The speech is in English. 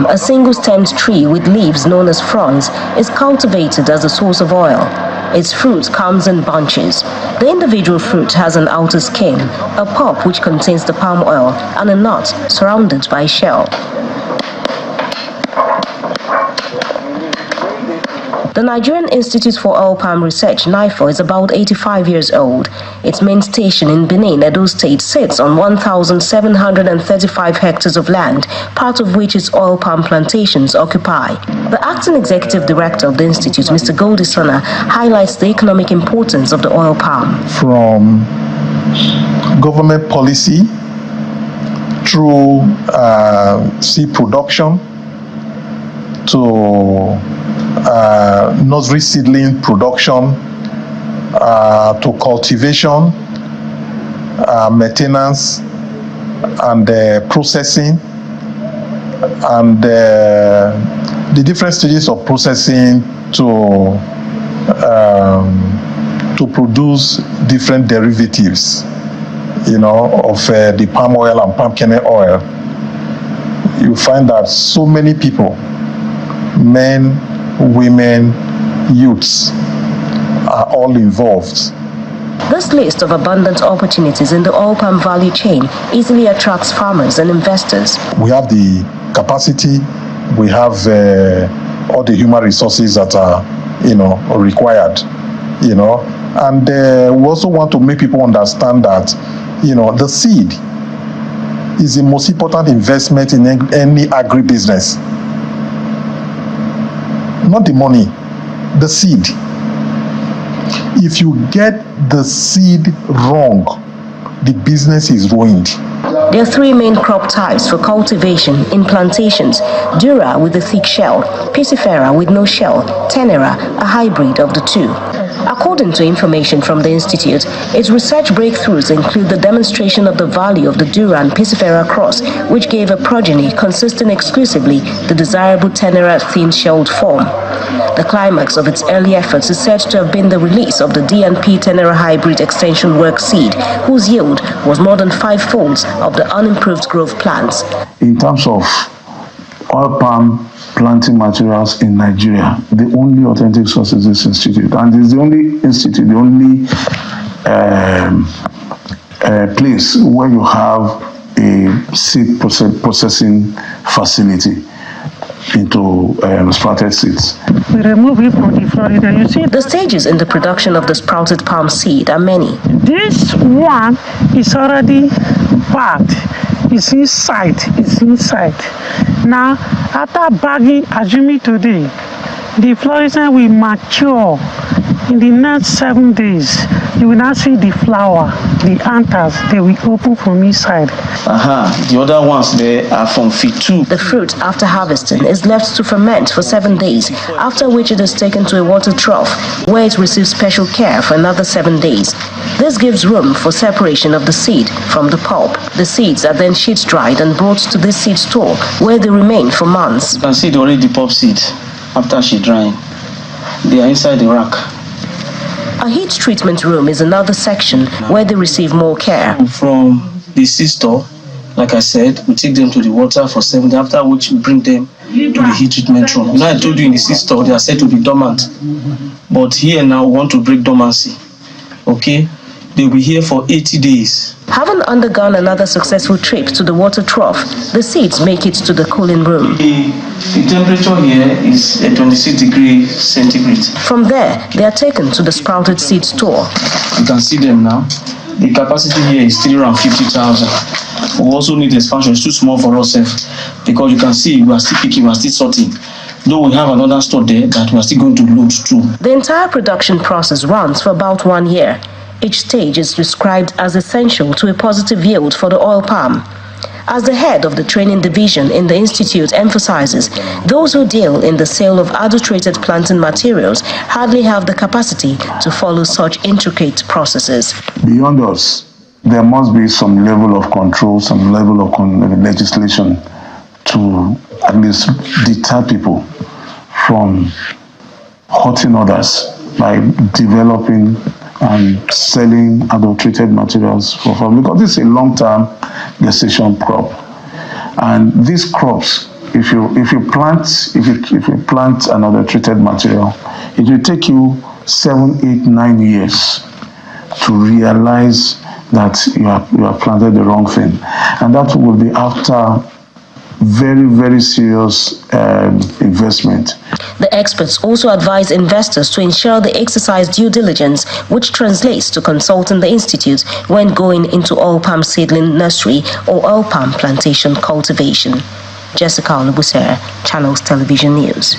palm, a single-stemmed tree with leaves known as fronds, is cultivated as a source of oil. Its fruit comes in bunches. The individual fruit has an outer skin, a pulp which contains the palm oil, and a nut surrounded by a shell. The Nigerian Institute for Oil Palm Research, NIFOR, is about 85 years old. Its main station in Benin, Edo State, sits on 1,735 hectares of land, part of which its oil palm plantations occupy. The acting executive director of the institute, Mr. Goldie Sona, highlights the economic importance of the oil palm. From government policy through seed production to nursery seedling production, to cultivation, maintenance, and processing, and the different stages of processing to produce different derivatives, of the palm oil and palm kernel oil. You find that so many people, men, women, youths, are all involved. This list of abundant opportunities in the oil palm value chain easily attracts farmers and investors. We have the capacity, we have all the human resources that are, required, and we also want to make people understand that, the seed is the most important investment in any agribusiness. Not the money, the seed. If you get the seed wrong, the business is ruined. There are three main crop types for cultivation in plantations: Dura with a thick shell, Piscifera with no shell, Tenera, a hybrid of the two. According to information from the Institute, its research breakthroughs include the demonstration of the value of the Dura and Piscifera cross, which gave a progeny consisting exclusively the desirable Tenera thin-shelled form. The climax of its early efforts is said to have been the release of the DNP Tenera hybrid extension work seed, whose yield was more than 5-folds of the unimproved growth plants. In terms of oil palm planting materials in Nigeria, the only authentic source is this institute, and it's the only institute, the only place where you have a seed processing facility into sprouted seeds. We remove it from the Florida. You see, the stages in the production of the sprouted palm seed are many. This one is already packed. It's inside. Now, after bagging, assuming today, the Florida will mature in the next 7 days. You will now see the flower, the anthers, they will open from inside. The other ones there are from feet 2. The fruit, after harvesting, is left to ferment for 7 days, after which it is taken to a water trough, where it receives special care for another 7 days. This gives room for separation of the seed from the pulp. The seeds are then sheet-dried and brought to this seed store, where they remain for months. You can see already the pulp seed after sheet drying. They are inside the rack. A heat treatment room is another section where they receive more care. From the seed store, like I said, we take them to the water for 7 days, after which we bring them to the heat treatment room. I told you in the seed store, they are said to be dormant. But here now, we want to break dormancy. Okay? They'll be here for 80 days. Having undergone another successful trip to the water trough, the seeds make it to the cooling room. The temperature here is 26 degrees centigrade. From there, they are taken to the sprouted seed store. You can see them now. The capacity here is still around 50,000. We also need expansion. It's too small for us, because you can see we are still picking, we are still sorting. Though we have another store there that we are still going to load too. The entire production process runs for about 1 year. Each stage is described as essential to a positive yield for the oil palm. As the head of the training division in the institute emphasizes, those who deal in the sale of adulterated planting materials hardly have the capacity to follow such intricate processes. Beyond us, there must be some level of control, some level of legislation to at least deter people from hurting others by developing and selling adulterated materials for farm, because this is a long-term gestation crop, and these crops if you plant another treated material, it will take you 7, 8, 9 years to realize that you have planted the wrong thing, and that will be after very, very serious investment. The experts also advise investors to ensure they exercise due diligence, which translates to consulting the institute when going into oil palm seedling nursery or oil palm plantation cultivation. Jessica Olubusere, Channels Television News.